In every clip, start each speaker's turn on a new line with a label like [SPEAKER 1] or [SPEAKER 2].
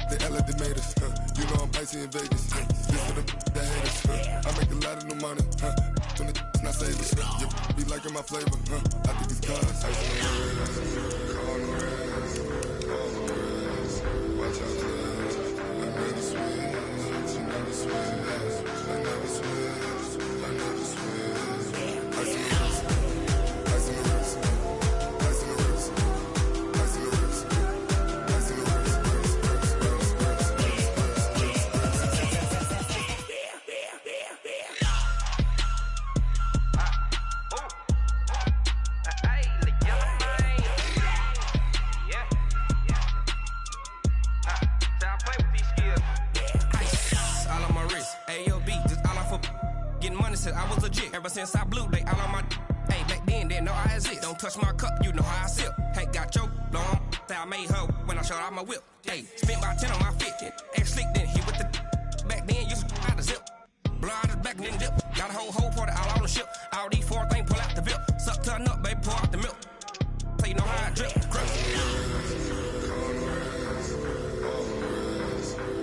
[SPEAKER 1] They act like they made us, You know I'm icy in Vegas, This for the haters, I make a lot of new money, When the not savers, Be liking my flavor, I think it's cause ice on the wrist, on the wrist, watch out for this. I never switch, you never switch, I never switch, I never switch. Ice on the wrist, ice on the wrist, ice on the wrist, ice on the wrist, ice on the wrist.
[SPEAKER 2] I was legit ever since I blew they all on my hey back then didn't know I exist. Don't touch my cup, you know how I sip. Hey, got your long that I made her when I showed out my whip. Hey, spent about 10 on my fit. Ex slick then hit with the back then used to out the zip. Blow out his back then dip. Got a whole party all on the ship. All these four things pull out the VIP. Suck turn up, baby, pour out the milk. So you know how I drip. Crush.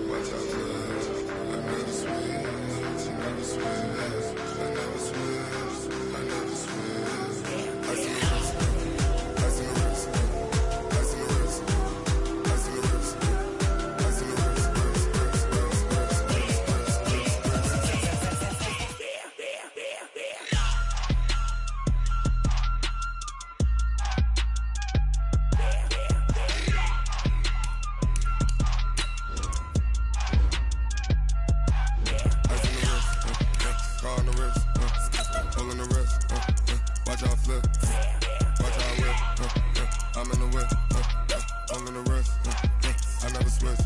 [SPEAKER 1] Watch out for this. I never switch, you never switch. I never switch, I never switch. Ice in the wrist, ice in the wrist, ice in the wrist, ice in the wrist, ice in the wrist, car on the wrist, hole in the wrist, watch out flip, watch out whip, I'm in the whip, hole in the wrist, I never switch.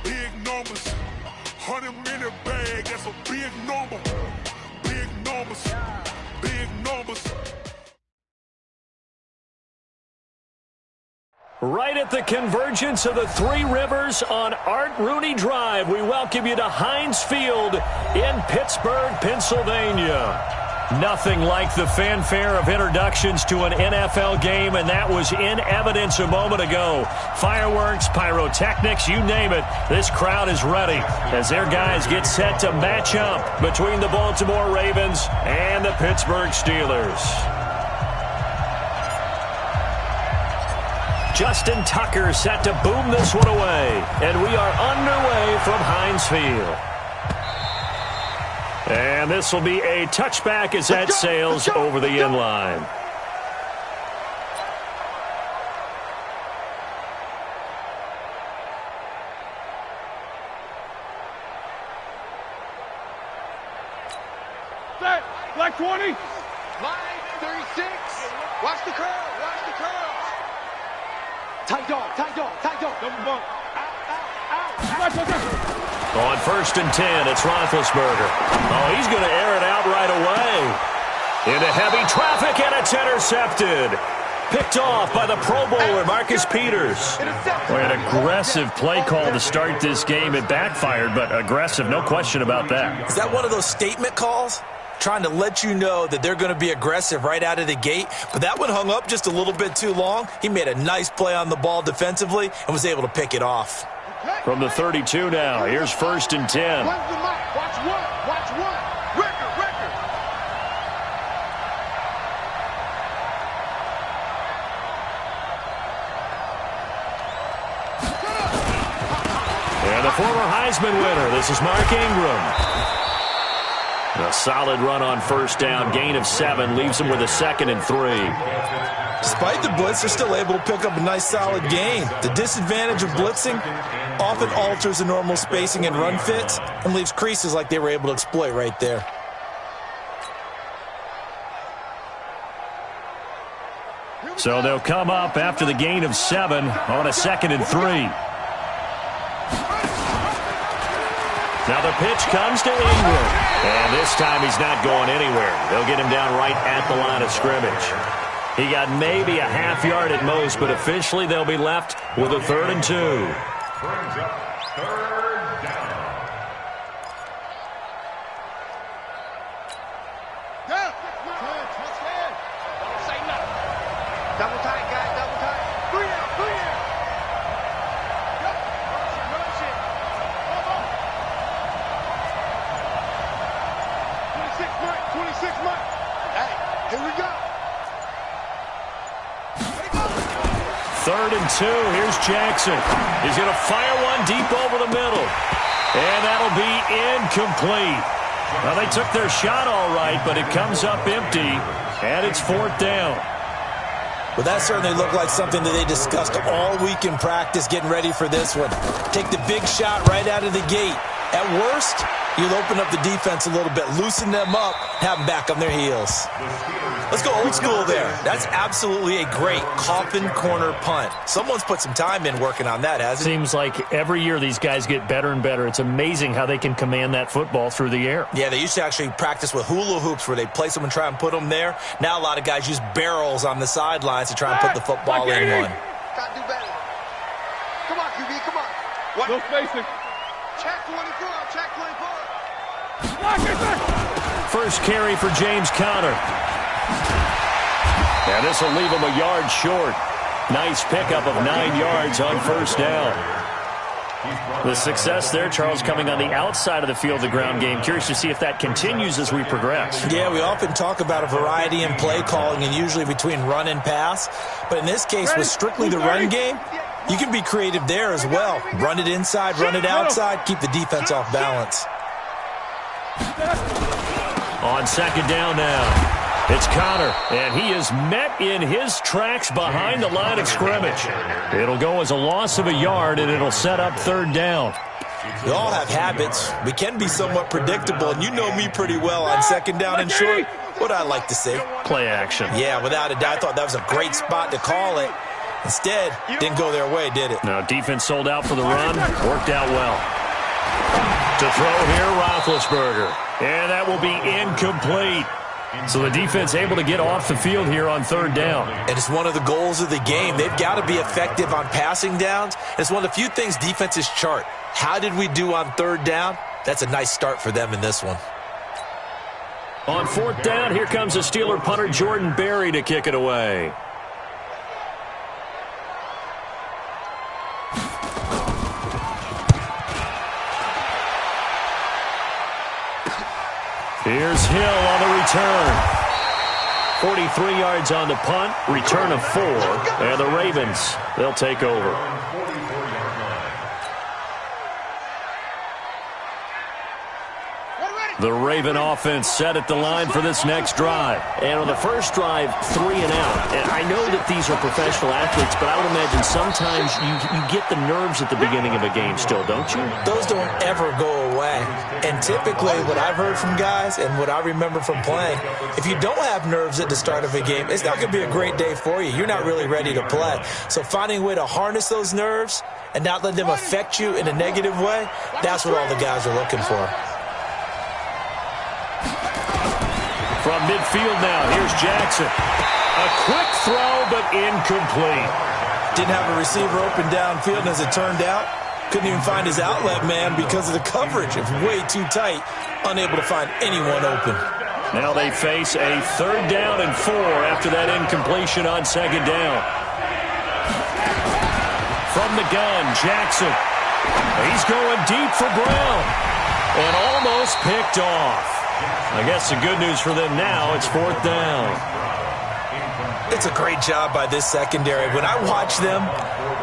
[SPEAKER 3] Big numbers, 100-minute bag, that's a big number. Big numbers.
[SPEAKER 4] Right at the convergence of the Three Rivers on Art Rooney Drive, we welcome you to Heinz Field in Pittsburgh, Pennsylvania. Nothing like the fanfare of introductions to an NFL game, and that was in evidence a moment ago. Fireworks, pyrotechnics, you name it. This crowd is ready as their guys get set to match up between the Baltimore Ravens and the Pittsburgh Steelers. Justin Tucker set to boom this one away, and we are underway from Heinz Field. And this will be a touchback as that sails over the end line.
[SPEAKER 5] Set, black 20.
[SPEAKER 6] Line 36. Watch the curl. Tight dog.
[SPEAKER 5] Double bump. Out.
[SPEAKER 4] On 1st and 10, it's Roethlisberger. Oh, he's going to air it out right away. Into heavy traffic, and it's intercepted. Picked off by the Pro Bowler, Marcus Peters.
[SPEAKER 7] Well, an aggressive play call to start this game. It backfired, but aggressive, no question about that.
[SPEAKER 8] Is that one of those statement calls? Trying to let you know that they're going to be aggressive right out of the gate. But that one hung up just a little bit too long. He made a nice play on the ball defensively and was able to pick it off.
[SPEAKER 4] From the 32 now, here's 1st and 10.
[SPEAKER 5] Watch one. Record.
[SPEAKER 4] And the former Heisman winner, this is Mark Ingram. A solid run on 1st down, gain of 7, leaves him with a 2nd and 3.
[SPEAKER 8] Despite the blitz, they're still able to pick up a nice solid gain. The disadvantage of blitzing often alters the normal spacing and run fits and leaves creases like they were able to exploit right there.
[SPEAKER 4] So they'll come up after the gain of 7 on a 2nd and 3. Now the pitch comes to Ingram. And this time he's not going anywhere. They'll get him down right at the line of scrimmage. He got maybe a half yard at most, but officially they'll be left with a 3rd and 2.
[SPEAKER 5] Brings up 3rd down.
[SPEAKER 6] Don't say nothing. Double tight, guys, double tight. 3 out, 3 out. Yep. Rush it.
[SPEAKER 5] 26 Mike.
[SPEAKER 6] Hey, here we go.
[SPEAKER 4] 3rd and 2. Here's Jackson. He's going to fire one deep over the middle. And that'll be incomplete. Well, they took their shot all right, but it comes up empty, and it's 4th down.
[SPEAKER 8] Well, that certainly looked like something that they discussed all week in practice getting ready for this one. Take the big shot right out of the gate. At worst, you'll open up the defense a little bit, loosen them up, have them back on their heels. Let's go old school there. That's absolutely a great coffin corner punt. Someone's put some time in working on that, hasn't it?
[SPEAKER 4] Seems like every year these guys get better and better. It's amazing how they can command that football through the air.
[SPEAKER 8] Yeah, they used to actually practice with hula hoops where they place them and try and put them there. Now a lot of guys use barrels on the sidelines to try and put the football in one.
[SPEAKER 6] Gotta do better. Come on, QB, come on. What?
[SPEAKER 5] No spacing.
[SPEAKER 6] Check 24, check 24.
[SPEAKER 5] Lock it back.
[SPEAKER 4] First carry for James Conner. And this will leave him a yard short. Nice pickup of 9 yards on 1st down. The success there, Charles, coming on the outside of the field, the ground game. Curious to see if that continues as we progress.
[SPEAKER 8] Yeah, we often talk about a variety in play calling and usually between run and pass. But in this case, with strictly the run game, you can be creative there as well. Run it inside, run it outside, keep the defense off balance.
[SPEAKER 4] On 2nd down now. It's Conner, and he is met in his tracks behind the line of scrimmage. It'll go as a loss of a yard, and it'll set up 3rd down.
[SPEAKER 8] We all have habits. We can be somewhat predictable, and you know me pretty well on 2nd down and short. What I like to say?
[SPEAKER 4] Play action.
[SPEAKER 8] Yeah, without a doubt. I thought that was a great spot to call it. Instead, didn't go their way, did it?
[SPEAKER 4] Now, defense sold out for the run. Worked out well. To throw here, Roethlisberger. And that will be incomplete. So the defense able to get off the field here on 3rd down.
[SPEAKER 8] And it's one of the goals of the game. They've got to be effective on passing downs. It's one of the few things defenses chart. How did we do on 3rd down? That's a nice start for them in this one.
[SPEAKER 4] On 4th down, here comes the Steeler punter Jordan Berry to kick it away. Here's Hill on the return. 43 yards on the punt, return of 4, and the Ravens, they'll take over. The Raven offense set at the line for this next drive. And on the first drive, 3 and out. And I know that these are professional athletes, but I would imagine sometimes you get the nerves at the beginning of a game still, don't you?
[SPEAKER 8] Those don't ever go away. And typically what I've heard from guys and what I remember from playing, if you don't have nerves at the start of a game, it's not going to be a great day for you. You're not really ready to play. So finding a way to harness those nerves and not let them affect you in a negative way, that's what all the guys are looking for.
[SPEAKER 4] From midfield now, here's Jackson. A quick throw, but incomplete.
[SPEAKER 8] Didn't have a receiver open downfield, and as it turned out, couldn't even find his outlet man because of the coverage. It was way too tight, unable to find anyone open.
[SPEAKER 4] Now they face a 3rd down and 4 after that incompletion on 2nd down. From the gun, Jackson. He's going deep for Brown. And almost picked off. I guess the good news for them now, it's 4th down.
[SPEAKER 8] It's a great job by this secondary. When I watch them,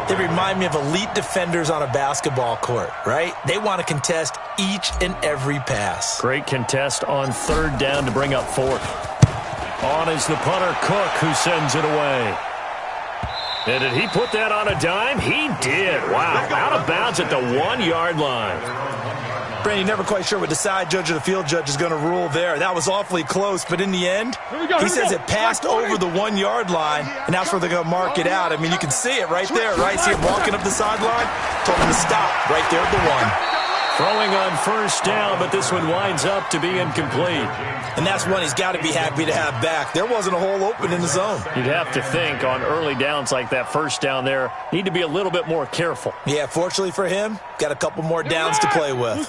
[SPEAKER 8] they remind me of elite defenders on a basketball court, right? They want to contest each and every pass.
[SPEAKER 4] Great contest on 3rd down to bring up 4th. On is the punter, Cook, who sends it away. And did he put that on a dime? He did. Wow, out of bounds at the 1-yard line.
[SPEAKER 8] Brandon, you're never quite sure what the side judge or the field judge is going to rule there. That was awfully close, but in the end, he says it passed over the 1 yard line, and that's where they're going to mark it out. I mean, you can see it right there, right? See him walking up the sideline? Told him to stop right there at the 1.
[SPEAKER 4] Throwing on first down, but this one winds up to be incomplete.
[SPEAKER 8] And that's one he's got to be happy to have back. There wasn't a hole open in the zone.
[SPEAKER 4] You'd have to think on early downs like that first down there, need to be a little bit more careful.
[SPEAKER 8] Yeah, fortunately for him, got a couple more downs to play with.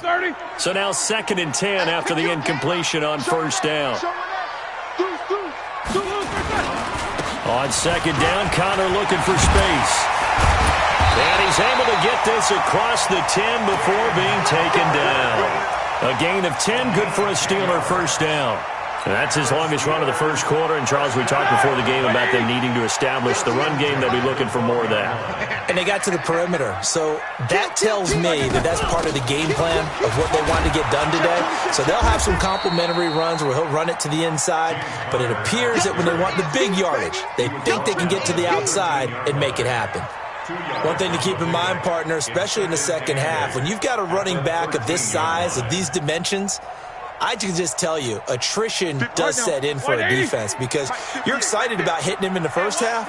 [SPEAKER 4] So now 2nd and 10 after the incompletion on first down. On 2nd down, Connor looking for space. And he's able to get this across the 10 before being taken down. A gain of 10, good for a Steeler first down. And that's his longest run of the first quarter. And, Charles, we talked before the game about them needing to establish the run game. They'll be looking for more of that.
[SPEAKER 8] And they got to the perimeter. So that tells me that that's part of the game plan of what they want to get done today. So they'll have some complementary runs where he'll run it to the inside. But it appears that when they want the big yardage, they think they can get to the outside and make it happen. One thing to keep in mind, partner, especially in the second half, when you've got a running back of this size, of these dimensions, I can just tell you, attrition does set in for a defense because you're excited about hitting him in the first half.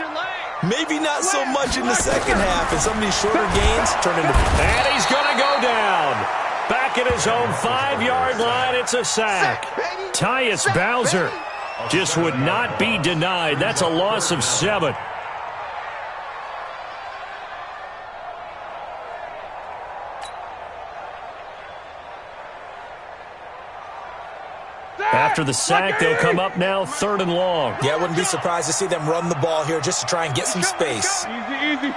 [SPEAKER 8] Maybe not so much in the second half, and some of these shorter gains turn into...
[SPEAKER 4] And he's going to go down. Back at his own 5-yard line, it's a sack. Tyus Bowser just would not be denied. That's a loss of 7. After the sack, they'll come up now 3rd and long.
[SPEAKER 8] Yeah, I wouldn't be surprised to see them run the ball here just to try and get some space.
[SPEAKER 5] Easy.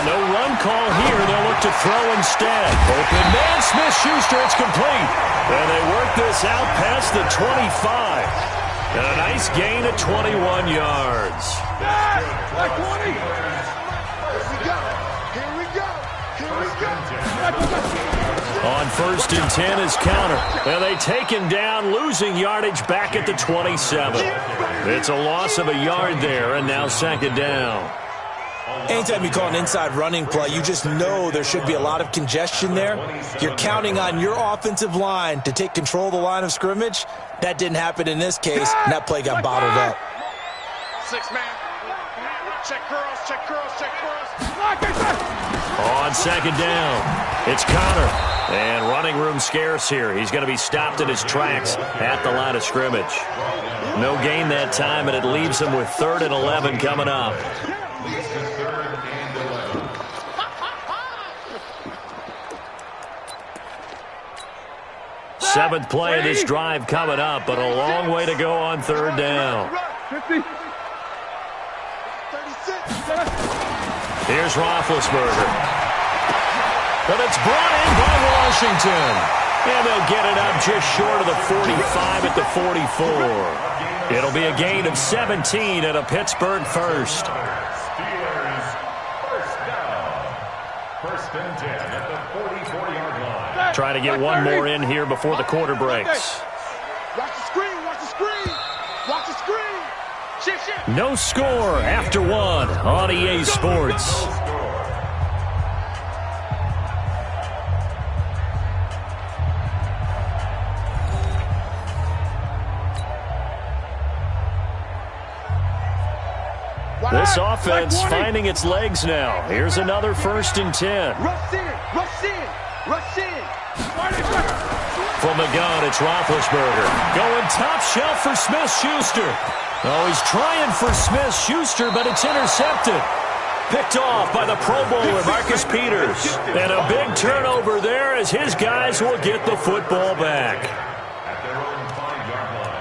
[SPEAKER 4] No run call here. They'll look to throw instead. Open man, Smith-Schuster, it's complete. And they work this out past the 25. And a nice gain of 21 yards.
[SPEAKER 5] Like 20. Here we go.
[SPEAKER 4] On 1st and 10 is Counter. And they take him down, losing yardage back at the 27. It's a loss of a yard there, and now 2nd down.
[SPEAKER 8] Anytime you call an inside running play, you just know there should be a lot of congestion there. You're counting on your offensive line to take control of the line of scrimmage. That didn't happen in this case, and that play got bottled up.
[SPEAKER 6] 6-man. Check curls.
[SPEAKER 4] On 2nd down, it's Connor. And running room scarce here. He's going to be stopped in his tracks at the line of scrimmage. No gain that time, and it leaves him with 3rd and 11 coming up. Seventh play of this drive coming up, but a long way to go on 3rd down.
[SPEAKER 5] 50.
[SPEAKER 4] Here's Roethlisberger. But it's brought in by Washington. And they'll get it up just short of the 45 at the 44. It'll be a gain of 17 at a Pittsburgh first.
[SPEAKER 5] Steelers first down. 1st and 10 at the 44-yard line.
[SPEAKER 4] Trying to get one more in here before the quarter breaks.
[SPEAKER 6] Watch the screen. Shift.
[SPEAKER 4] No score after 1 on EA Sports. This offense finding its legs now. Here's another 1st and 10.
[SPEAKER 6] Rush in.
[SPEAKER 4] From the gun, it's Roethlisberger. Going top shelf for Smith-Schuster. Oh, he's trying for Smith-Schuster, but it's intercepted. Picked off by the Pro Bowler, Marcus Peters. And a big turnover there as his guys will get the football back.
[SPEAKER 5] At their own 5-yard line.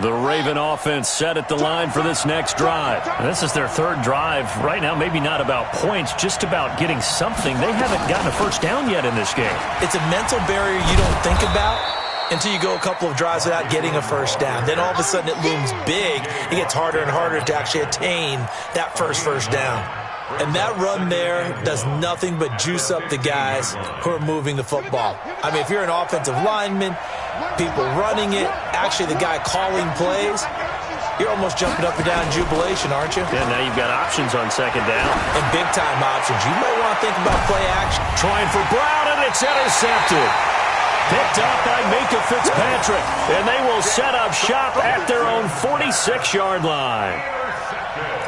[SPEAKER 4] The Raven offense set at the line for this next drive. This is their 3rd drive. Right now, maybe not about points, just about getting something. They haven't gotten a first down yet in this game.
[SPEAKER 8] It's a mental barrier you don't think about until you go a couple of drives without getting a first down. Then all of a sudden it looms big. It gets harder and harder to actually attain that first down. And that run there does nothing but juice up the guys who are moving the football. I mean, if you're an offensive lineman, people running it, actually the guy calling plays, you're almost jumping up and down in jubilation, aren't you?
[SPEAKER 7] Yeah, now you've got options on second down.
[SPEAKER 8] And big-time options. You might want to think about play action.
[SPEAKER 4] Trying for Brown, and it's intercepted. Picked up by Minkah Fitzpatrick. And they will set up shop at their own 46-yard line.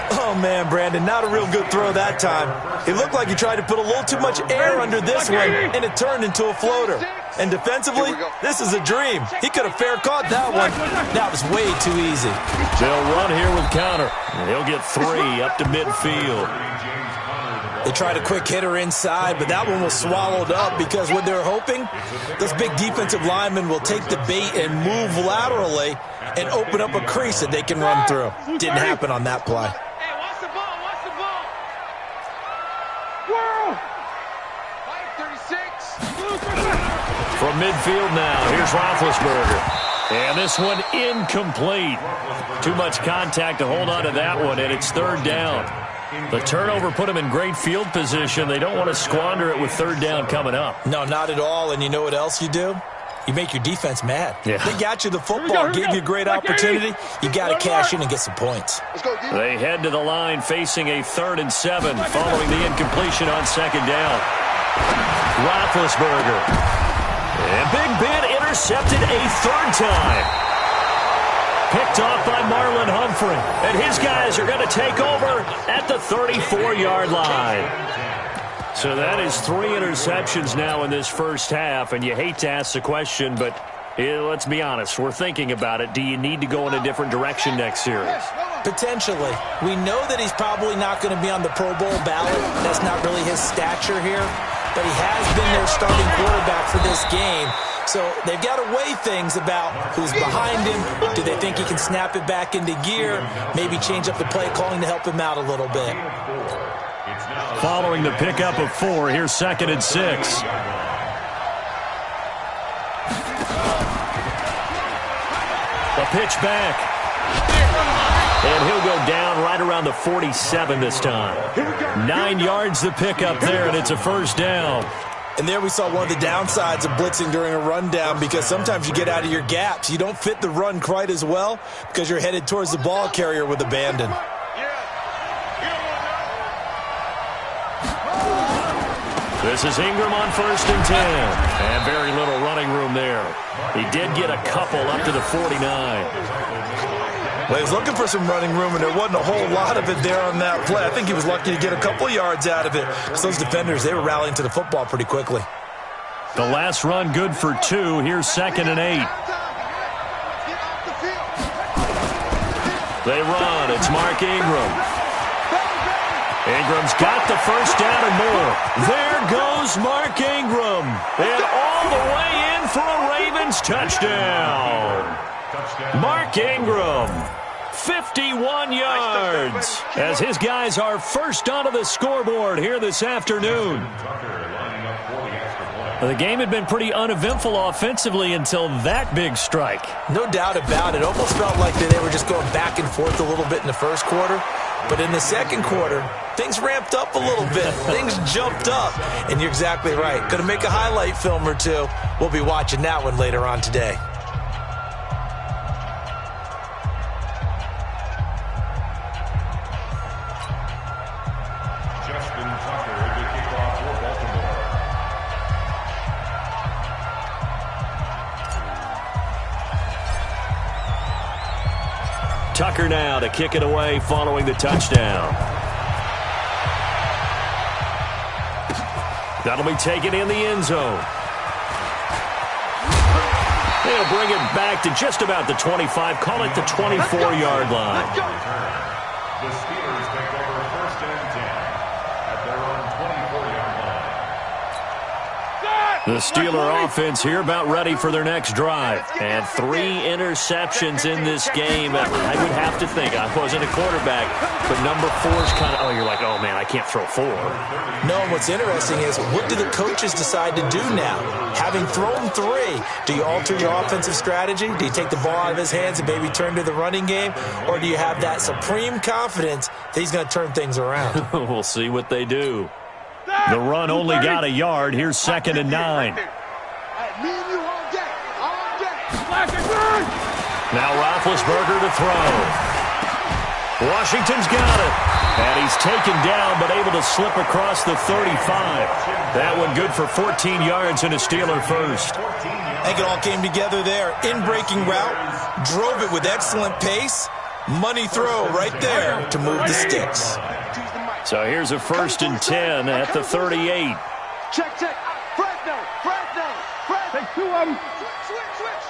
[SPEAKER 8] Oh, man, Brandon, not a real good throw that time. It looked like he tried to put a little too much air under this one, and it turned into a floater. And defensively, this is a dream. He could have fair caught that one. That was way too easy.
[SPEAKER 4] They'll run here with counter. And he'll get 3 up to midfield.
[SPEAKER 8] They tried a quick hitter inside, but that one was swallowed up because what they're hoping, those big defensive linemen will take the bait and move laterally and open up a crease that they can run through. Didn't happen on that play.
[SPEAKER 6] Hey, watch the ball, watch the ball. Whoa! 36.
[SPEAKER 4] From midfield now, here's Roethlisberger. And this one incomplete. Too much contact to hold on to that one, and it's third down. The turnover put them in great field position. They don't want to squander it with third down coming up.
[SPEAKER 8] No, not at all. And you know what else you do? You make your defense mad.
[SPEAKER 4] Yeah.
[SPEAKER 8] They got you the football, gave you a great opportunity. You got to cash in and get some points.
[SPEAKER 4] They head to the line facing a 3rd and 7 following the incompletion on second down. Roethlisberger. And Big Ben intercepted a 3rd time. Picked off by Marlon Humphrey. And his guys are going to take over at the 34-yard line. So that is 3 interceptions now in this first half. And you hate to ask the question, but let's be honest. We're thinking about it. Do you need to go in a different direction next series?
[SPEAKER 8] Potentially. We know that he's probably not going to be on the Pro Bowl ballot. That's not really his stature here. But he has been their starting quarterback for this game. So they've got to weigh things about who's behind him. Do they think he can snap it back into gear? Maybe change up the play calling to help him out a little bit.
[SPEAKER 4] Following the pickup of 4, here's 2nd and 6. A pitch back. And he'll go down right around the 47 this time. 9 yards the pickup there, and it's a first down.
[SPEAKER 8] And there we saw one of the downsides of blitzing during a rundown because sometimes you get out of your gaps. You don't fit the run quite as well because you're headed towards the ball carrier with abandon.
[SPEAKER 4] This is Ingram on 1st and 10. And very little running room there. He did get a couple up to the 49.
[SPEAKER 8] Well, he was looking for some running room, and there wasn't a whole lot of it there on that play. I think he was lucky to get a couple yards out of it because those defenders, they were rallying to the football pretty quickly.
[SPEAKER 4] The last run good for 2. Here's 2nd and 8. They run. It's Mark Ingram. Ingram's got the first down and more. There goes Mark Ingram. And all the way in for a Ravens touchdown. Mark Ingram, 51 yards, as his guys are first onto the scoreboard here this afternoon. The game had been pretty uneventful offensively until that big strike.
[SPEAKER 8] No doubt about it. Almost felt like they were just going back and forth a little bit in the first quarter. But in the second quarter, things ramped up a little bit. Things jumped up. And you're exactly right. Going to make a highlight film or two. We'll be watching that one later on today.
[SPEAKER 4] Tucker now to kick it away following the touchdown. That'll be taken in the end zone. They'll bring it back to just about the 25. Call it the 24-yard line.
[SPEAKER 5] The Steelers take over 1st and 10 at their own 24-yard line.
[SPEAKER 4] The Steeler offense here about ready for their next drive. And 3 interceptions in this game. I would have to think, I wasn't a quarterback, but number 4 is kind of, you're like, oh man, I can't throw 4.
[SPEAKER 8] No, and what's interesting is, what do the coaches decide to do now? Having thrown 3, do you alter your offensive strategy? Do you take the ball out of his hands and maybe turn to the running game? Or do you have that supreme confidence that he's going to turn things around?
[SPEAKER 4] We'll see what they do. The run only got a yard. Here's 2nd and 9. Now Roethlisberger to throw. Washington's got it. And he's taken down, but able to slip across the 35. That one good for 14 yards and a Steeler first.
[SPEAKER 8] I think it all came together there. In-breaking route, drove it with excellent pace. Money throw right there to move the sticks.
[SPEAKER 4] So here's a 1st and 10 at the 38.
[SPEAKER 6] Check. Fresno. Take 2 of them. Switch.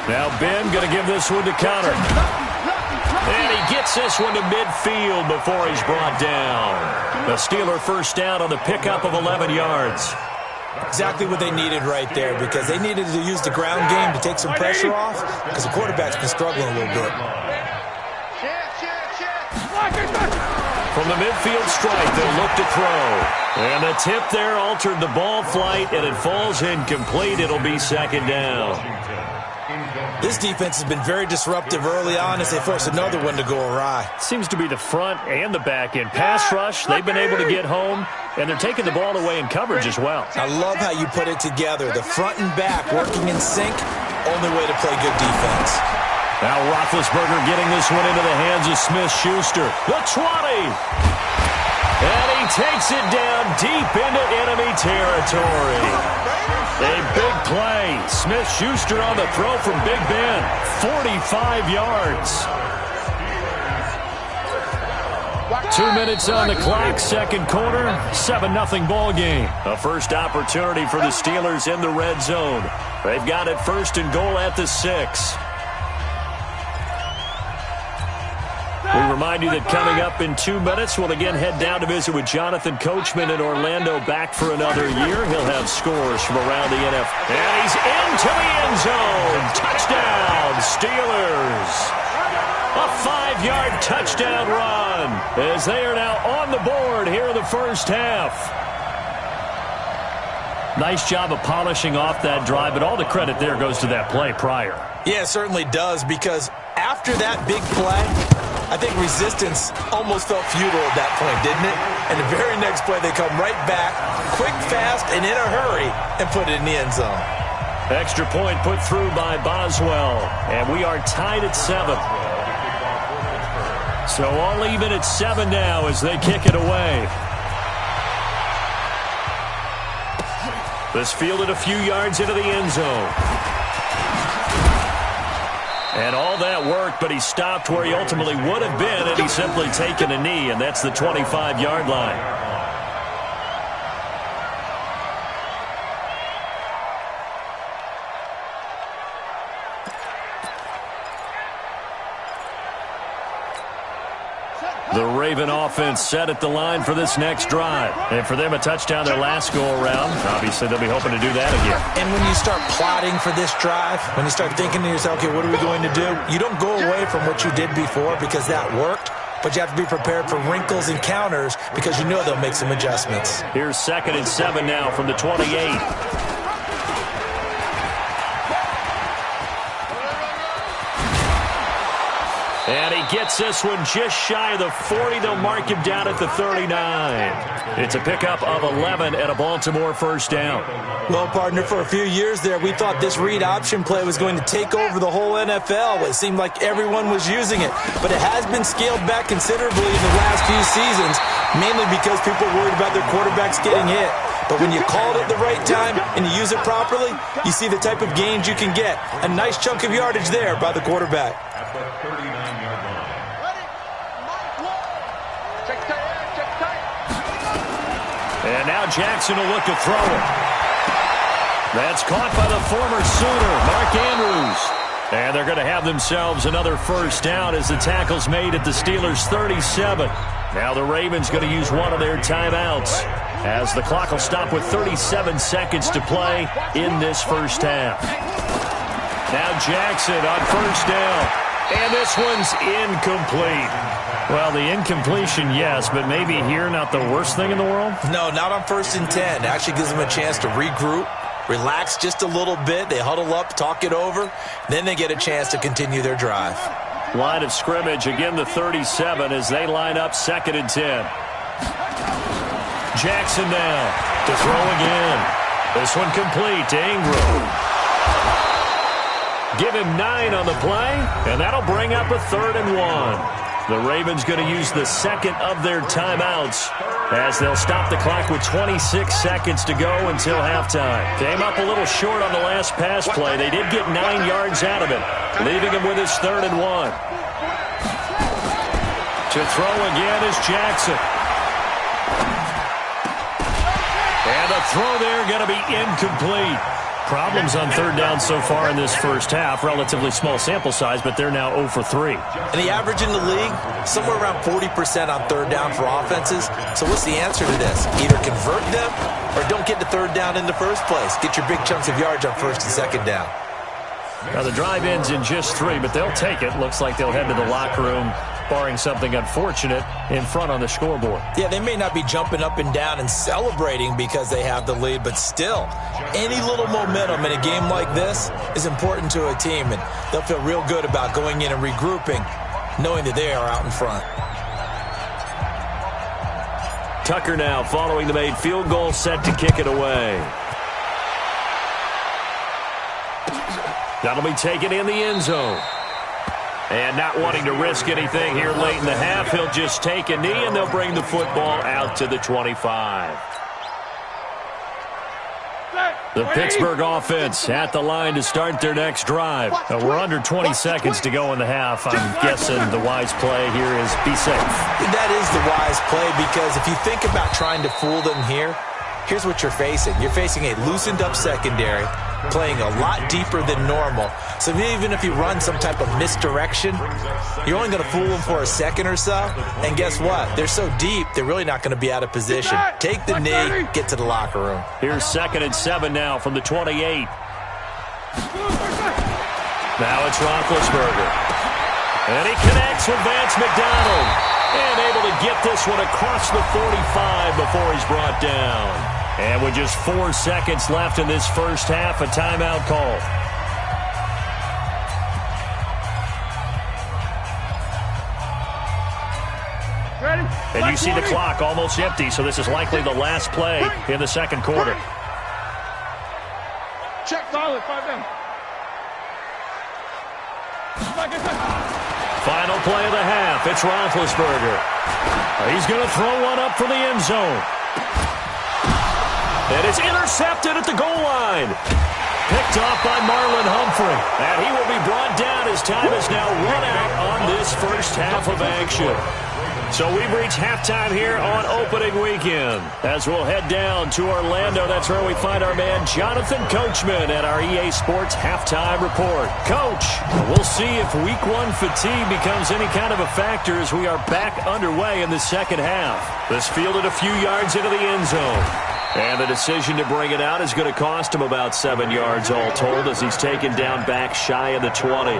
[SPEAKER 4] Now Ben going to give this one to Conner. And he gets this one to midfield before he's brought down. The Steeler first down on the pickup of 11 yards.
[SPEAKER 8] Exactly what they needed right there, because they needed to use the ground game to take some pressure off, because the quarterback's been struggling a little bit.
[SPEAKER 4] From the midfield strike, they'll look to throw. And the tip there altered the ball flight, and it falls incomplete. It'll be 2nd down.
[SPEAKER 8] This defense has been very disruptive early on as they force another one to go awry.
[SPEAKER 4] Seems to be the front and the back end. Pass rush, they've been able to get home, and they're taking the ball away in coverage as well.
[SPEAKER 8] I love how you put it together. The front and back working in sync, only way to play good defense.
[SPEAKER 4] Now Roethlisberger getting this one into the hands of Smith-Schuster. The 20! And he takes it down deep into enemy territory. A big play. Smith-Schuster on the throw from Big Ben. 45 yards. 2 minutes on the clock, 2nd quarter, 7-0 ball game. A first opportunity for the Steelers in the red zone. They've got it 1st and goal at the 6. We remind you that coming up in 2 minutes, we'll again head down to visit with Jonathan Coachman in Orlando, back for another year. He'll have scores from around the NFL. And he's into the end zone. Touchdown, Steelers. A 5-yard touchdown run as they are now on the board here in the first half. Nice job of polishing off that drive, but all the credit there goes to that play prior.
[SPEAKER 8] Yeah, it certainly does, because after that big play, I think resistance almost felt futile at that point, didn't it? And the very next play, they come right back, quick, fast, and in a hurry, and put it in the end zone.
[SPEAKER 4] Extra point put through by Boswell, and we are tied at 7. So all even at 7 now as they kick it away. This fielded a few yards into the end zone. And all that worked, but he stopped where he ultimately would have been, and he's simply taken a knee, and that's the 25-yard line. The Raven offense set at the line for this next drive. And for them, a touchdown their last go-around. Obviously, they'll be hoping to do that again.
[SPEAKER 8] And when you start plotting for this drive, when you start thinking to yourself, okay, what are we going to do? You don't go away from what you did before because that worked, but you have to be prepared for wrinkles and counters because you know they'll make some adjustments.
[SPEAKER 4] Here's 2nd and 7 now from the 28. And he gets this one just shy of the 40. They'll mark him down at the 39. It's a pickup of 11 and a Baltimore first down.
[SPEAKER 8] Well, partner, for a few years there, we thought this read option play was going to take over the whole NFL. It seemed like everyone was using it. But it has been scaled back considerably in the last few seasons, mainly because people are worried about their quarterbacks getting hit. But when you call it at the right time and you use it properly, you see the type of gains you can get. A nice chunk of yardage there by the quarterback.
[SPEAKER 5] At the 39-yard line.
[SPEAKER 4] And now Jackson will look to throw it. That's caught by the former Sooner, Mark Andrews. And they're going to have themselves another first down as the tackle's made at the Steelers' 37. Now the Ravens going to use one of their timeouts. as the clock will stop with 37 seconds to play in this first half. Now Jackson on first down, and this one's incomplete. Well, the incompletion, yes, but maybe here not the worst thing in the world?
[SPEAKER 8] No, not on 1st and 10. Actually gives them a chance to regroup, relax just a little bit. They huddle up, talk it over, then they get a chance to continue their drive.
[SPEAKER 4] Line of scrimmage, again the 37 as they line up 2nd and 10. Jackson now to throw again. This one complete to Ingram. Give him 9 on the play, and that'll bring up a 3rd and 1. The Ravens going to use the second of their timeouts as they'll stop the clock with 26 seconds to go until halftime. Came up a little short on the last pass play. They did get 9 yards out of it, leaving him with his 3rd and 1. To throw again is Jackson. And the throw there going to be incomplete. Problems on 3rd down so far in this first half. Relatively small sample size, but they're now 0 for 3.
[SPEAKER 8] And the average in the league, somewhere around 40% on 3rd down for offenses. So what's the answer to this? Either convert them or don't get to 3rd down in the first place. Get your big chunks of yards on 1st and 2nd down.
[SPEAKER 4] Now the drive ends in just 3, but they'll take it. Looks like they'll head to the locker room, barring something unfortunate, in front on the scoreboard.
[SPEAKER 8] Yeah, they may not be jumping up and down and celebrating because they have the lead, but still, any little momentum in a game like this is important to a team, and they'll feel real good about going in and regrouping, knowing that they are out in front.
[SPEAKER 4] Tucker now following the made field goal, set to kick it away. That'll be taken in the end zone. And not wanting to risk anything here late in the half, he'll just take a knee, and they'll bring the football out to the 25. The Pittsburgh offense at the line to start their next drive. We're under 20 seconds to go in the half. I'm guessing the wise play here is be safe.
[SPEAKER 8] That is the wise play, because if you think about trying to fool them here, here's what you're facing. You're facing a loosened up secondary, playing a lot deeper than normal. So even if you run some type of misdirection, you're only going to fool them for a second or so. And guess what? They're so deep, they're really not going to be out of position. Take the knee, get to the locker room.
[SPEAKER 4] Here's 2nd and 7 now from the 28. Now it's Roethlisberger. And he connects with Vance McDonald. And able to get this one across the 45 before he's brought down. And with just 4 seconds left in this first half, a timeout call. And you see the clock almost empty, so this is likely the last play in the second quarter.
[SPEAKER 6] Check solid, 5 down.
[SPEAKER 4] Final play of the half. It's Roethlisberger. He's going to throw one up for the end zone. And it's intercepted at the goal line. Picked off by Marlon Humphrey. And he will be brought down as time is now run out on this first half of action. So we've reached halftime here on opening weekend. As we'll head down to Orlando, that's where we find our man Jonathan Coachman at our EA Sports Halftime Report. Coach, we'll see if Week 1 fatigue becomes any kind of a factor as we are back underway in the second half. This fielded a few yards into the end zone. And the decision to bring it out is going to cost him about 7 yards all told as he's taken down back shy of the 20.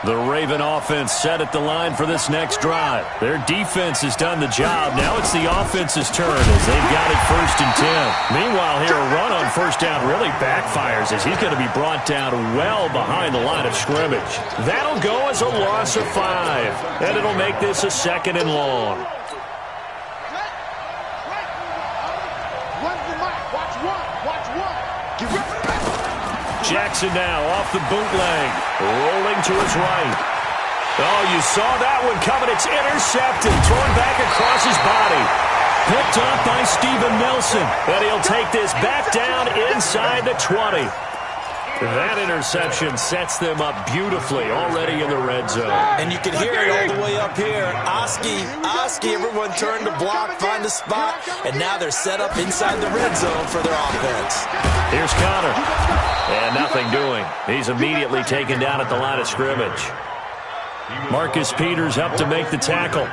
[SPEAKER 4] The Raven offense set at the line for this next drive. Their defense has done the job. Now it's the offense's turn as they've got it 1st and 10. Meanwhile, here a run on first down really backfires as he's going to be brought down well behind the line of scrimmage. That'll go as a loss of 5, and it'll make this a 2nd and long. Jackson now off the bootleg, rolling to his right. Oh, you saw that one coming. It's intercepted, thrown back across his body. Picked up by Steven Nelson, and he'll take this back down inside the 20. That interception sets them up beautifully already in the red zone.
[SPEAKER 8] And you can hear it all the way up here. Oski, everyone turned to block, find a spot, and now they're set up inside the red zone for their offense.
[SPEAKER 4] Here's Connor. And nothing doing. He's immediately taken down at the line of scrimmage. Marcus Peters up to make the tackle.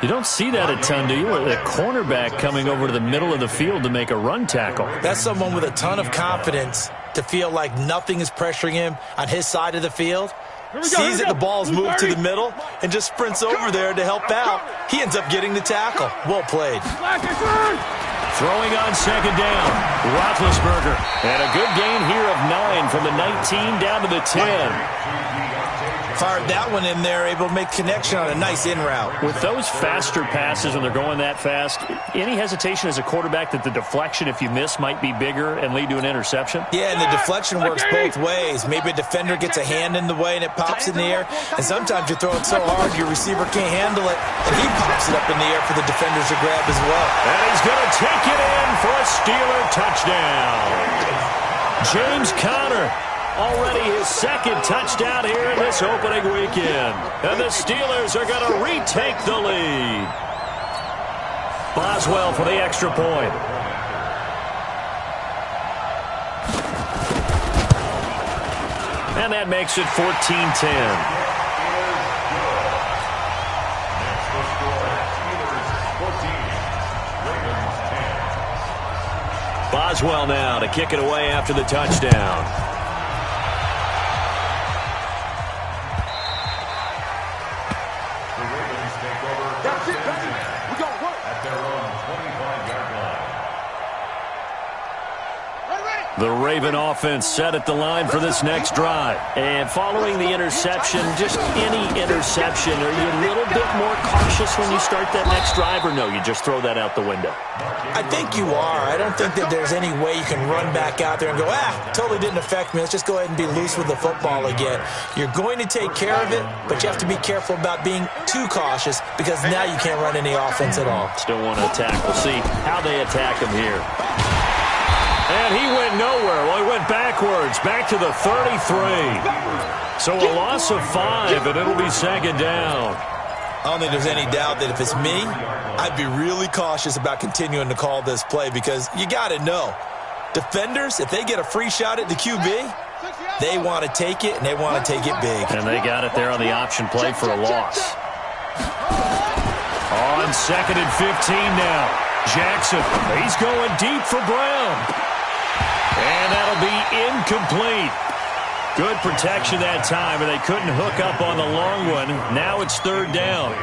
[SPEAKER 4] You don't see that a ton, do you? A cornerback coming over to the middle of the field to make a run tackle.
[SPEAKER 8] That's someone with a ton of confidence to feel like nothing is pressuring him on his side of the field. Sees that the ball's moved to the middle and just sprints over there to help out. He ends up getting the tackle. Well played.
[SPEAKER 4] Throwing on second down, Roethlisberger. And a good gain here of 9 from the 19 down to the 10.
[SPEAKER 8] Fired that one in there, able to make connection on a nice in route.
[SPEAKER 4] With those faster passes when they're going that fast, any hesitation as a quarterback that the deflection, if you miss, might be bigger and lead to an interception?
[SPEAKER 8] Yeah, and the deflection works both ways. Maybe a defender gets a hand in the way and it pops in the air, and sometimes you throw it so hard your receiver can't handle it, and he pops it up in the air for the defenders to grab as well.
[SPEAKER 4] And he's going to take it in for a Steeler touchdown. James Conner. Already his second touchdown here in this opening weekend. And the Steelers are going to retake the lead. Boswell for the extra point. And that makes it 14-10. Boswell now to kick it away after the touchdown. The Raven offense set at the line for this next drive. And following the interception, just any interception, are you a little bit more cautious when you start that next drive, or no, you just throw that out the window?
[SPEAKER 8] I think you are. I don't think that there's any way you can run back out there and go, totally didn't affect me. Let's just go ahead and be loose with the football again. You're going to take care of it, but you have to be careful about being too cautious because now you can't run any offense at all.
[SPEAKER 4] Still want to attack. We'll see how they attack him here. And he went nowhere. Well, he went backwards, back to the 33. So a loss of 5, and it'll be second down.
[SPEAKER 8] I don't think there's any doubt that if it's me, I'd be really cautious about continuing to call this play because you got to know, defenders, if they get a free shot at the QB, they want to take it, and they want to take it big.
[SPEAKER 4] And they got it there on the option play for a loss. On second and 15 now. Jackson, he's going deep for Brown. And that'll be incomplete. Good protection that time, and they couldn't hook up on the long one. Now it's third down.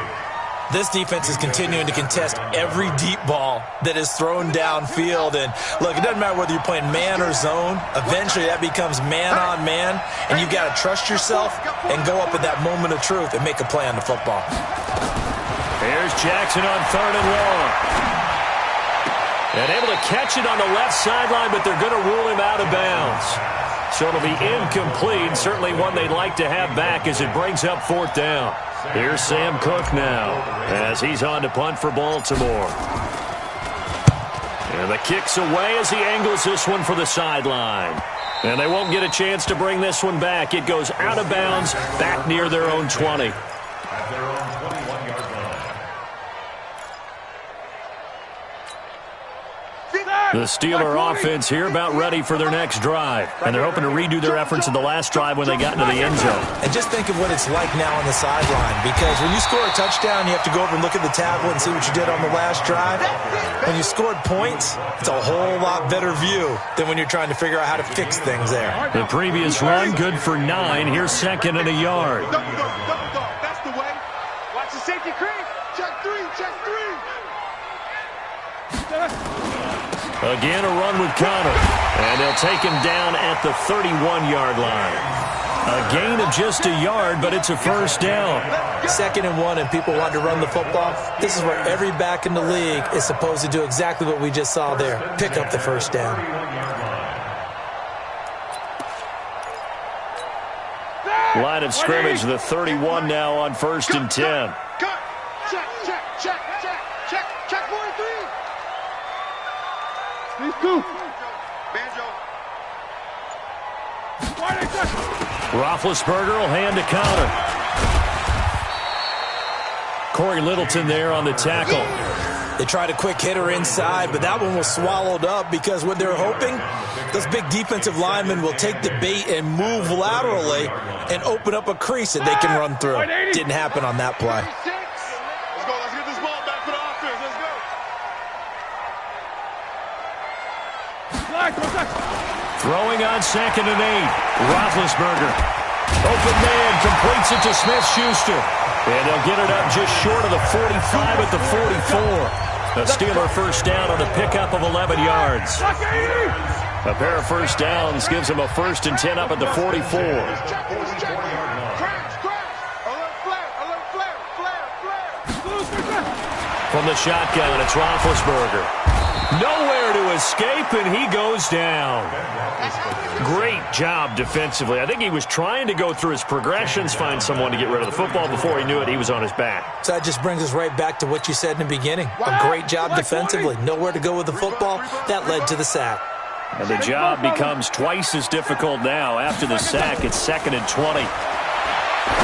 [SPEAKER 8] This defense is continuing to contest every deep ball that is thrown downfield. And, look, it doesn't matter whether you're playing man or zone. Eventually that becomes man on man, and you've got to trust yourself and go up at that moment of truth and make a play on the football.
[SPEAKER 4] Here's Jackson on third and long. And able to catch it on the left sideline, but they're going to rule him out of bounds. So it'll be incomplete. Certainly one they'd like to have back as it brings up fourth down. Here's Sam Cook now as he's on to punt for Baltimore. And the kick's away as he angles this one for the sideline. And they won't get a chance to bring this one back. It goes out of bounds back near their own 20.
[SPEAKER 5] At their own 21-yard line.
[SPEAKER 4] The Steeler offense here about ready for their next drive. And they're hoping to redo their efforts in the last drive when they got into the end zone.
[SPEAKER 8] And just think of what it's like now on the sideline. Because when you score a touchdown, you have to go over and look at the tablet and see what you did on the last drive. When you scored points, it's a whole lot better view than when you're trying to figure out how to fix things there.
[SPEAKER 4] The previous run, good for 9. Here's second and a yard.
[SPEAKER 6] That's the way. Watch the safety creep. Check 3, check 3.
[SPEAKER 4] Again, a run with Conner. And they'll take him down at the 31-yard line. A gain of just a yard, but it's a first down.
[SPEAKER 8] 2nd and 1, and people want to run the football. This is where every back in the league is supposed to do exactly what we just saw there. Pick up the first down.
[SPEAKER 4] Line of scrimmage, the 31 now on 1st and 10.
[SPEAKER 6] Check 43. Please go. Banjo.
[SPEAKER 4] Roethlisberger will hand to Conner. Corey Littleton there on the tackle.
[SPEAKER 8] They tried a quick hitter inside, but that one was swallowed up because what they're hoping Those big defensive linemen will take the bait and move laterally and open up a crease that they can run through. Didn't happen on that play.
[SPEAKER 3] Let's go. Let's get this ball back for the offense. Let's go.
[SPEAKER 4] Throwing on 2nd and 8. Roethlisberger. Open man, completes it to Smith-Schuster. And they'll get it up just short of the 45 at the 44. A Steeler first down on a pickup of 11 yards. A pair of first downs gives them a 1st and 10 up at the 44. From the shotgun, it's Roethlisberger. Nowhere to escape, and he goes down. Great job defensively. I think he was trying to go through his progressions, find someone to get rid of the football. Before he knew it, he was on his back.
[SPEAKER 8] So that just brings us right back to what you said in the beginning. A great job defensively. Nowhere to go with the football. That led to the sack.
[SPEAKER 4] And the job becomes twice as difficult now. After the sack, it's 2nd and 20.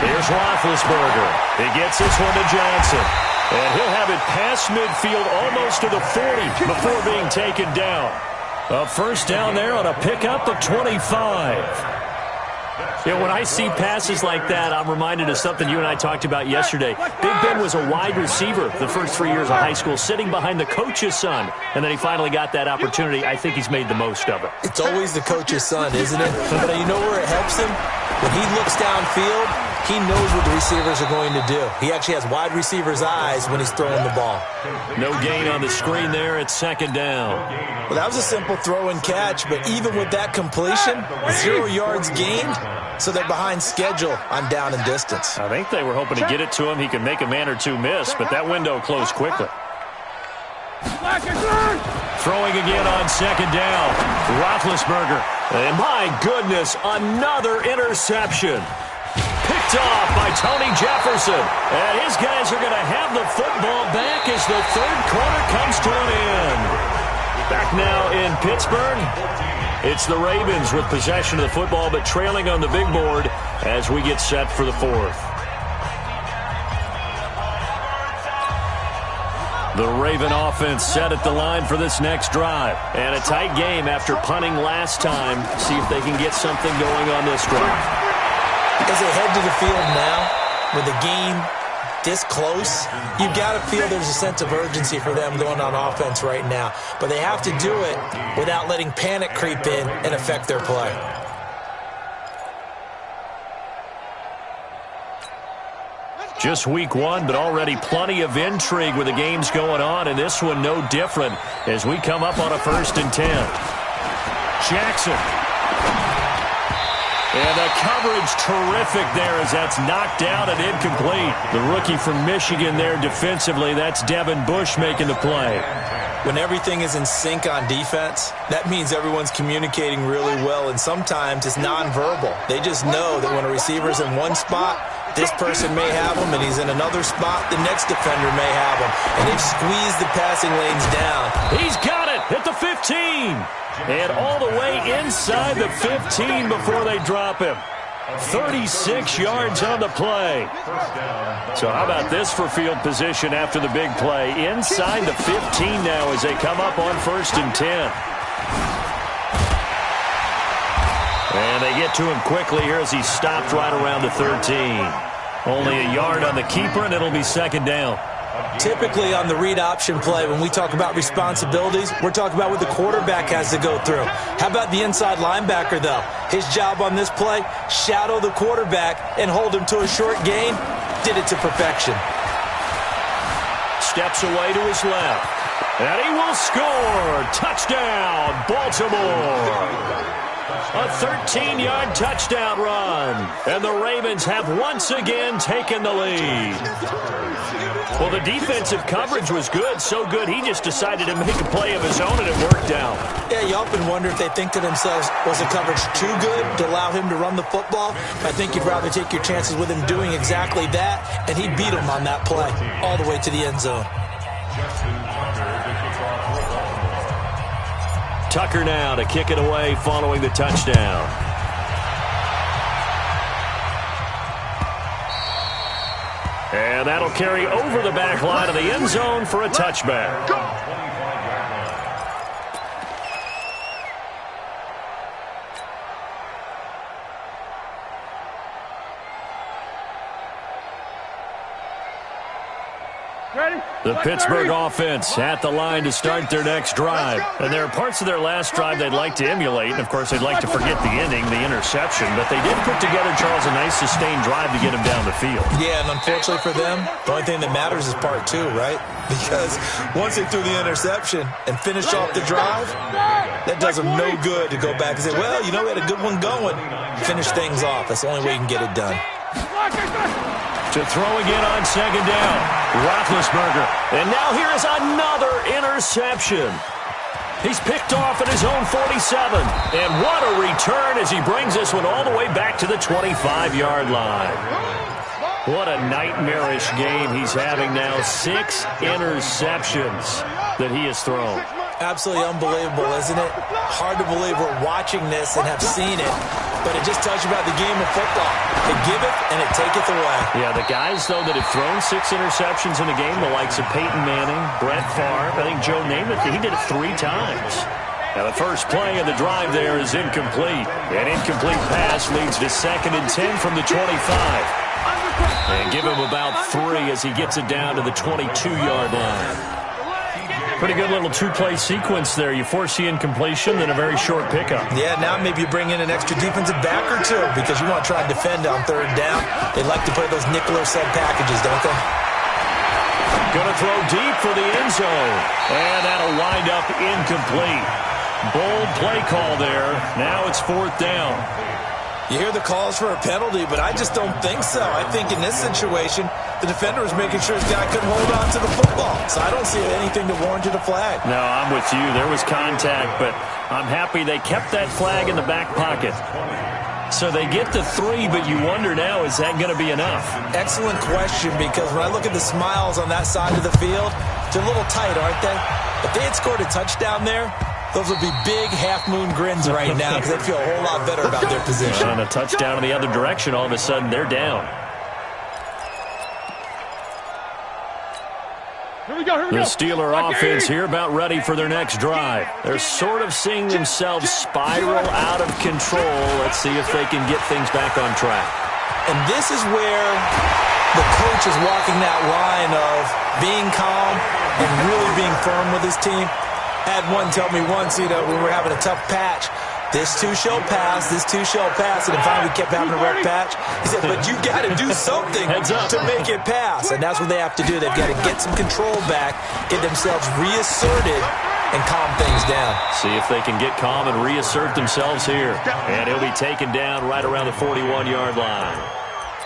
[SPEAKER 4] Here's Roethlisberger. He gets this one to Johnson. And he'll have it past midfield almost to the 40 before being taken down. A first down there on a pickup of 25. You know, when I see passes like that, I'm reminded of something you and I talked about yesterday. Big Ben was a wide receiver the first 3 years of high school, sitting behind the coach's son. And then he finally got that opportunity. I think he's made the most of it.
[SPEAKER 8] It's always the coach's son, isn't it? But you know where it helps him? When he looks downfield, he knows what the receivers are going to do. He actually has wide receivers' eyes when he's throwing the ball.
[SPEAKER 4] No gain on the screen there. It's 2nd down.
[SPEAKER 8] Well, that was a simple throw and catch, but even with that completion, 0 yards gained, so they're behind schedule on down and distance.
[SPEAKER 4] I think they were hoping to get it to him. He could make a man or two miss, but that window closed quickly. Throwing again on 2nd down. Roethlisberger. And my goodness, another interception. Picked off by Tony Jefferson. And his guys are going to have the football back as the 3rd quarter comes to an end. Back now in Pittsburgh. It's the Ravens with possession of the football, but trailing on the big board as we get set for the 4th. The Raven offense set at the line for this next drive. And a tight game after punting last time. See if they can get something going on this drive.
[SPEAKER 8] As they head to the field now, with the game this close, you've got to feel there's a sense of urgency for them going on offense right now. But they have to do it without letting panic creep in and affect their play.
[SPEAKER 4] Just week 1, but already plenty of intrigue with the games going on, and this one no different as we come up on a 1st and 10. Jackson. And the coverage terrific there as that's knocked out and incomplete. The rookie from Michigan there defensively, that's Devin Bush making the play.
[SPEAKER 8] When everything is in sync on defense, that means everyone's communicating really well, and sometimes it's nonverbal. They just know that when a receiver's in one spot, this person may have him, and he's in another spot, the next defender may have him. And they've squeezed the passing lanes down.
[SPEAKER 4] He's got it at the 15. And all the way inside the 15 before they drop him. 36 yards on the play. So how about this for field position after the big play? Inside the 15 now as they come up on 1st and 10. And they get to him quickly here as he stopped right around the 13. Only a yard on the keeper, and it'll be 2nd down.
[SPEAKER 8] Typically on the read option play, when we talk about responsibilities, we're talking about what the quarterback has to go through. How about the inside linebacker, though? His job on this play, shadow the quarterback and hold him to a short gain. Did it to perfection.
[SPEAKER 4] Steps away to his left. And he will score. Touchdown, Baltimore. A 13-yard touchdown run. And the Ravens have once again taken the lead. Well, the defensive coverage was good, so good he just decided to make a play of his own, and it worked out.
[SPEAKER 8] Yeah, you often wonder if they think to themselves, was the coverage too good to allow him to run the football? I think you'd rather take your chances with him doing exactly that, and he beat him on that play all the way to the end zone.
[SPEAKER 4] Tucker now to kick it away following the touchdown. And that'll carry over the back line of the end zone for a touchback. The Pittsburgh offense at the line to start their next drive. And there are parts of their last drive they'd like to emulate. And, of course, they'd like to forget the ending, the interception. But they did put together, Charles, a nice sustained drive to get him down the field.
[SPEAKER 8] Yeah, and unfortunately for them, the only thing that matters is part two, right? Because once they threw the interception and finished off the drive, that does them no good to go back and say, well, you know, we had a good one going. Finish things off. That's the only way you can get it done.
[SPEAKER 4] To throw again on second down, Roethlisberger. And now here is another interception. He's picked off at his own 47. And what a return as he brings this one all the way back to the 25-yard line. What a nightmarish game he's having now. 6 interceptions that he has thrown.
[SPEAKER 8] Absolutely unbelievable, isn't it? Hard to believe we're watching this and have seen it, but it just tells you about the game of football. It giveth and it taketh away.
[SPEAKER 4] Yeah, the guys, though, that have thrown 6 interceptions in a game, the likes of Peyton Manning, Brett Favre, I think Joe Namath, he did it 3 times. Now, the first play of the drive there is incomplete. An incomplete pass leads to 2nd and 10 from the 25. And give him about 3 as he gets it down to the 22-yard line. Pretty good little 2-play sequence there. You force the incompletion, then a very short pickup.
[SPEAKER 8] Yeah, now maybe you bring in an extra defensive back or 2 because you want to try and defend on 3rd down. They like to play those nickel or sub packages, don't they?
[SPEAKER 4] Going to throw deep for the end zone. And that'll wind up incomplete. Bold play call there. Now it's 4th down.
[SPEAKER 8] You hear the calls for a penalty, but I just don't think so. I think in this situation, the defender was making sure his guy couldn't hold on to the football. So I don't see anything to warrant a flag.
[SPEAKER 4] No, I'm with you. There was contact, but I'm happy they kept that flag in the back pocket. So they get the 3, but you wonder now, is that going to be enough?
[SPEAKER 8] Excellent question, because when I look at the smiles on that side of the field, they're a little tight, aren't they? If they had scored a touchdown there, those would be big half-moon grins right now because they feel a whole lot better about their position.
[SPEAKER 4] And a touchdown in the other direction, all of a sudden they're down. The Steeler offense here about ready for their next drive. They're sort of seeing themselves spiral out of control. Let's see if they can get things back on track.
[SPEAKER 8] And this is where the coach is walking that line of being calm and really being firm with his team. I had one tell me once, when we were having a tough patch, this too shall pass, this too shall pass, and then finally we kept having a rough patch. He said, but you got to do something to make it pass, and that's what they have to do. They've got to get some control back, get themselves reasserted, and calm things down.
[SPEAKER 4] See if they can get calm and reassert themselves here. And he'll be taken down right around the 41-yard line.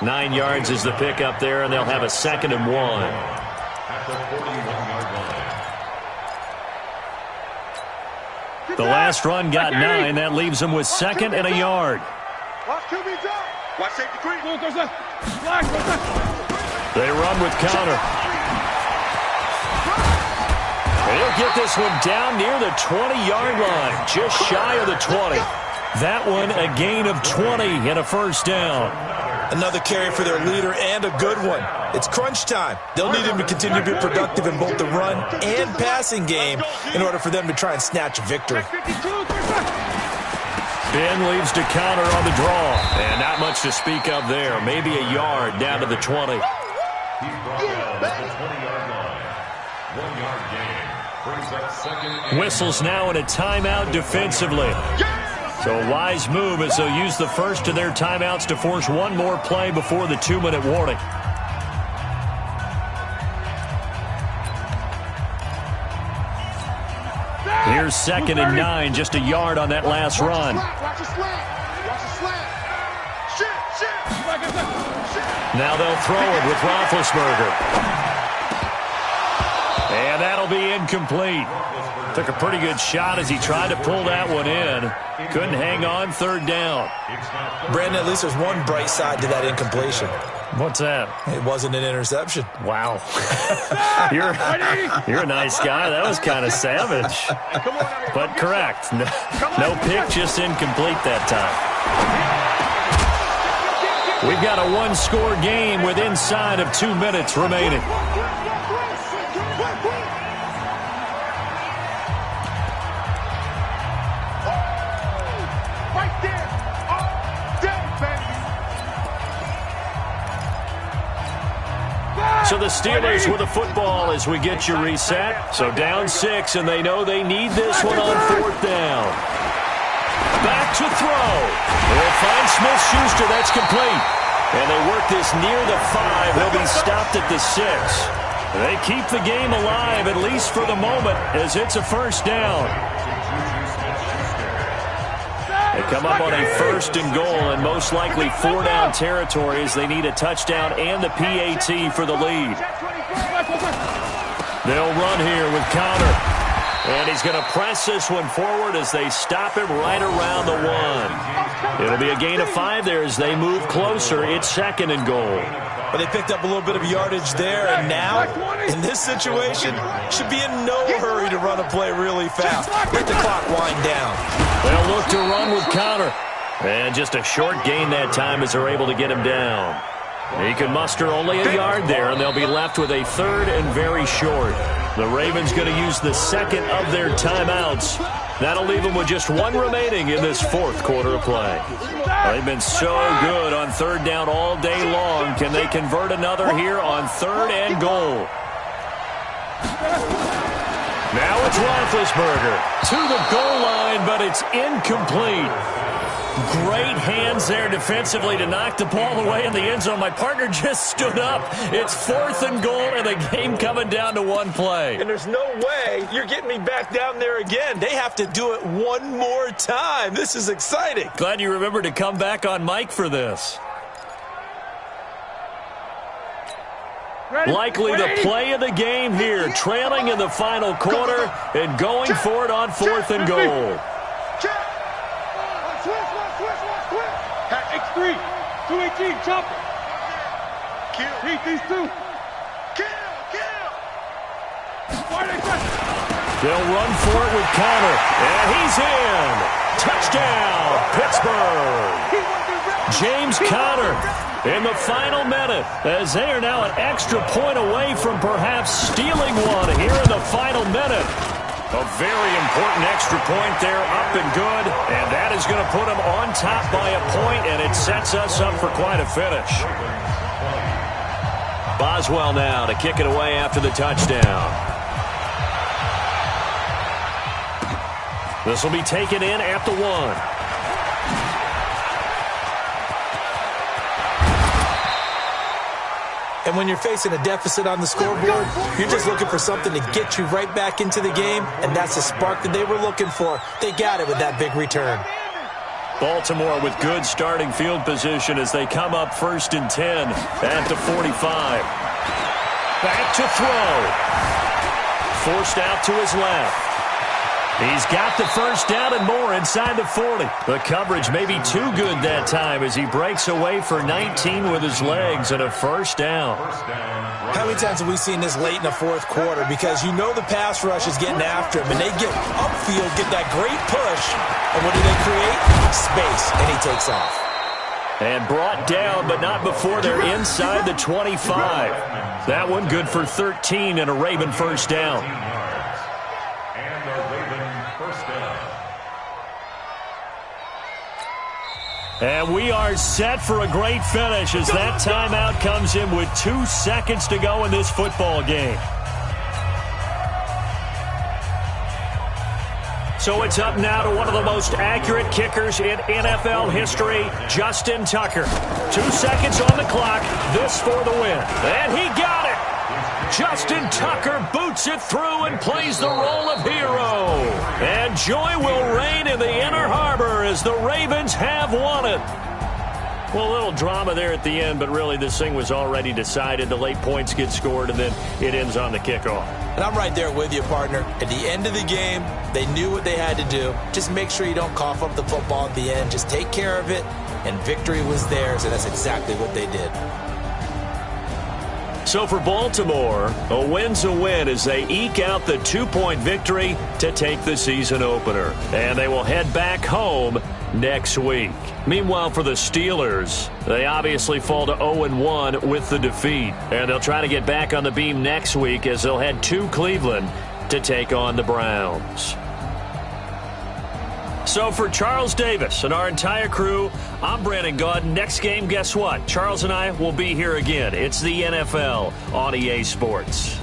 [SPEAKER 4] 9 yards is the pickup there, and they'll have a 2nd and 1.
[SPEAKER 5] At the 41-yard line.
[SPEAKER 4] The last run got 9. That leaves them with 2nd and a yard.
[SPEAKER 6] Watch QB drop. Watch safety creep.
[SPEAKER 4] They run with counter. They'll get this one down near the 20-yard line, just shy of the 20. That one a gain of 20 and a 1st down.
[SPEAKER 8] Another carry for their leader and a good one. It's crunch time. They'll need him to continue to be productive in both the run and passing game in order for them to try and snatch a victory.
[SPEAKER 4] Ben leaves to counter on the draw. And not much to speak of there. Maybe a yard down to the 20.
[SPEAKER 5] He's brought down at the 20-yard line. 1-yard gain. Brings up 2nd.
[SPEAKER 4] Whistles now in a timeout defensively. So a wise move as they'll use the first of their timeouts to force one more play before the 2-minute warning. Here's 2nd and 9, just a yard on that last run. Now they'll throw it with Roethlisberger. And that'll be incomplete. Took a pretty good shot as he tried to pull that one in. Couldn't hang on, 3rd down.
[SPEAKER 8] Brandon, at least there's one bright side to that incompletion.
[SPEAKER 4] What's that?
[SPEAKER 8] It wasn't an interception.
[SPEAKER 4] Wow. You're a nice guy. That was kind of savage. But correct. No pick, just incomplete that time. We've got a 1-score game with inside of 2 minutes remaining. So the Steelers with the football as we get you reset. So down 6, and they know they need this one on 4th down. Back to throw. They'll find Smith-Schuster. That's complete. And they work this near the 5. They'll be stopped at the 6. They keep the game alive, at least for the moment, as it's a first down. They come up on a 1st and goal, and most likely 4-down territory as they need a touchdown and the PAT for the lead. They'll run here with Connor. And he's going to press this one forward as they stop him right around the 1. It'll be a gain of 5 there as they move closer. It's 2nd and goal.
[SPEAKER 8] But they picked up a little bit of yardage there, and now, in this situation, should be in no hurry to run a play really fast. Let the clock wind down.
[SPEAKER 4] They'll look to run with Connor. And just a short gain that time as they're able to get him down. He can muster only a yard there, and they'll be left with a 3rd and very short. The Ravens going to use the 2nd of their timeouts. That'll leave them with just 1 remaining in this 4th quarter of play. They've been so good on 3rd down all day long. Can they convert another here on 3rd and goal? Now it's Roethlisberger to the goal line, but it's incomplete. Great hands there defensively to knock the ball away in the end zone. My partner just stood up. It's 4th and goal, and the game coming down to 1 play.
[SPEAKER 8] And there's no way you're getting me back down there again. They have to do it 1 more time. This is exciting.
[SPEAKER 4] Glad you remembered to come back on mic for this. Likely the play of the game here, trailing in the final quarter and going for it on 4th and goal.
[SPEAKER 6] X3, 218, chopper. Kill. Beat these 2. Kill.
[SPEAKER 4] They'll run for it with Connor, and he's in. Touchdown, Pittsburgh. James Conner in the final minute, as they are now an extra point away from perhaps stealing one here in the final minute. A very important extra point there, up and good, and that is going to put them on top by a point, and it sets us up for quite a finish. Boswell now to kick it away after the touchdown. This will be taken in at the 1.
[SPEAKER 8] And when you're facing a deficit on the scoreboard, you're just looking for something to get you right back into the game, and that's the spark that they were looking for. They got it with that big return.
[SPEAKER 4] Baltimore with good starting field position as they come up 1st and 10 at the 45. Back to throw. Forced out to his left. He's got the first down and more inside the 40. The coverage may be too good that time as he breaks away for 19 with his legs and a first down.
[SPEAKER 8] How many times have we seen this late in the 4th quarter? Because you know the pass rush is getting after him, and they get upfield, get that great push, and what do they create? Space, and he takes off.
[SPEAKER 4] And brought down, but not before they're inside the 25. That one good for 13 and a Raven first down. And we are set for a great finish as that timeout comes in with 2 seconds to go in this football game. So it's up now to one of the most accurate kickers in NFL history, Justin Tucker. 2 seconds on the clock, this for the win. And he got it! Justin Tucker boots it through and plays the role of hero. And joy will reign in the Inner Harbor as the Ravens have won it. Well, a little drama there at the end, but really this thing was already decided. The late points get scored, and then it ends on the kickoff.
[SPEAKER 8] And I'm right there with you, partner. At the end of the game, they knew what they had to do. Just make sure you don't cough up the football at the end. Just take care of it, and victory was theirs, and that's exactly what they did.
[SPEAKER 4] So for Baltimore, a win's a win as they eke out the 2-point victory to take the season opener. And they will head back home next week. Meanwhile, for the Steelers, they obviously fall to 0-1 with the defeat. And they'll try to get back on the beam next week as they'll head to Cleveland to take on the Browns. So for Charles Davis and our entire crew, I'm Brandon Gaudin. Next game, guess what? Charles and I will be here again. It's the NFL on EA Sports.